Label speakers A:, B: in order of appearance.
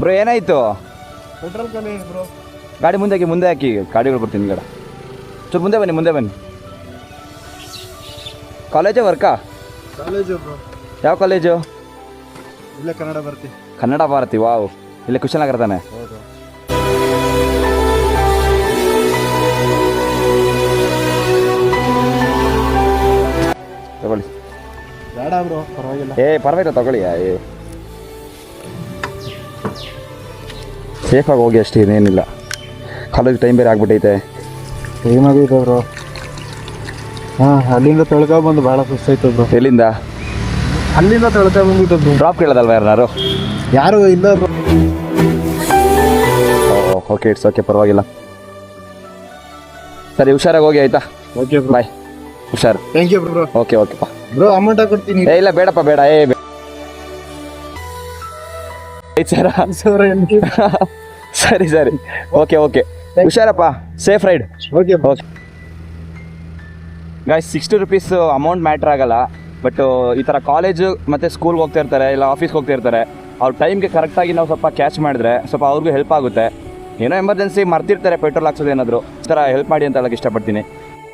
A: Bro ಏನಾಯಿತು?
B: Petrol ಖಾಲಿ bro.
A: ಗಾಡಿ ಮುಂದೆ ಹಾಕಿ ಗಾಡಿಗಳು ಬರ್ತೀನಿ ಗಾಡ. ಚೂರು ಮುಂದೆ ಬನ್ನಿ. ಕಾಲೇಜಾ ವರ್ಕಾ?
B: College bro.
A: ಯಾವ ಕಾಲೇಜು?
B: ಇಲ್ಲೇ ಕನ್ನಡ ಭಾರತಿ.
A: ಕನ್ನಡ ಭಾರತಿ, ವಾವ್. ಇಲ್ಲೇ ಕುಶಲನಗರ ತಾನೆ?
B: ಹೌದು.
A: ತಗೊಳ್ಳಿ.
B: ಬೇಡ ಬ್ರೋ, ಪರವಾಗಿಲ್ಲ.
A: ಪರವಾಗಿಲ್ಲ ತಗೊಳ್ಳಿ. ಸೇಫಾಗಿ ಹೋಗಿ ಅಷ್ಟೇ, ಏನಿಲ್ಲ. ಕಾಲೇಜ್ ಟೈಮ್ ಬೇರೆ ಆಗ್ಬಿಟ್ಟೈತೆ.
B: ಏನಾಗಿದೆ ಬ್ರೋ? ಅಲ್ಲಿಂದ ಬಂದು ಭಾಳ ಸುಸ್ತಾಯ್ತು ಬ್ರೋ.
A: ಎಲ್ಲಿಂದ?
B: ಅಲ್ಲಿಂದ ಬಂದ್ಬಿಟ್ಟು ಬ್ರೋ.
A: ಡ್ರಾಪ್ ಕೇಳೋದಲ್ವ
B: ಯಾರು ಇಲ್ಲ ಬ್ರೋ.
A: ಓಕೆ, ಇಟ್ಸ್ ಓಕೆ, ಪರವಾಗಿಲ್ಲ. ಸರಿ, ಹುಷಾರಾಗಿ ಹೋಗಿ ಆಯ್ತಾ?
B: Okay bro,
A: bye. ಹುಷಾರು.
B: Thank you bro.
A: ಓಕೆಪ್ಪ
B: ಬ್ರೋ, ಅಮೌಂಟ್ ಕೊಡ್ತೀನಿ.
A: ಇಲ್ಲ ಬೇಡಪ್ಪ, ಬೇಡ. ಸರಿ. ಓಕೆ, ಹುಷಾರಪ್ಪ. Safe ride.
B: Okay
A: guys, 60 rupees amount matter ಆಗಲ್ಲ. ಬಟ್ ಈ ಥರ ಕಾಲೇಜು ಮತ್ತು ಸ್ಕೂಲ್ಗೆ ಹೋಗ್ತಾ ಇರ್ತಾರೆ, ಇಲ್ಲ ಆಫೀಸ್ಗೆ ಹೋಗ್ತಾ ಇರ್ತಾರೆ. ಅವ್ರ ಟೈಮ್ಗೆ ಕರೆಕ್ಟಾಗಿ ನಾವು ಸ್ವಲ್ಪ ಕ್ಯಾಚ್ ಮಾಡಿದ್ರೆ ಸ್ವಲ್ಪ ಅವ್ರಿಗೂ ಹೆಲ್ಪ್ ಆಗುತ್ತೆ. ಏನೋ ಎಮರ್ಜೆನ್ಸಿ ಮರ್ತಿರ್ತಾರೆ ಪೆಟ್ರೋಲ್ ಹಾಕ್ಸೋದು, ಏನಾದರೂ ಈ ಥರ ಹೆಲ್ಪ್ ಮಾಡಿ ಅಂತ ಹೇಳಕ್ಕೆ ಇಷ್ಟಪಡ್ತೀನಿ.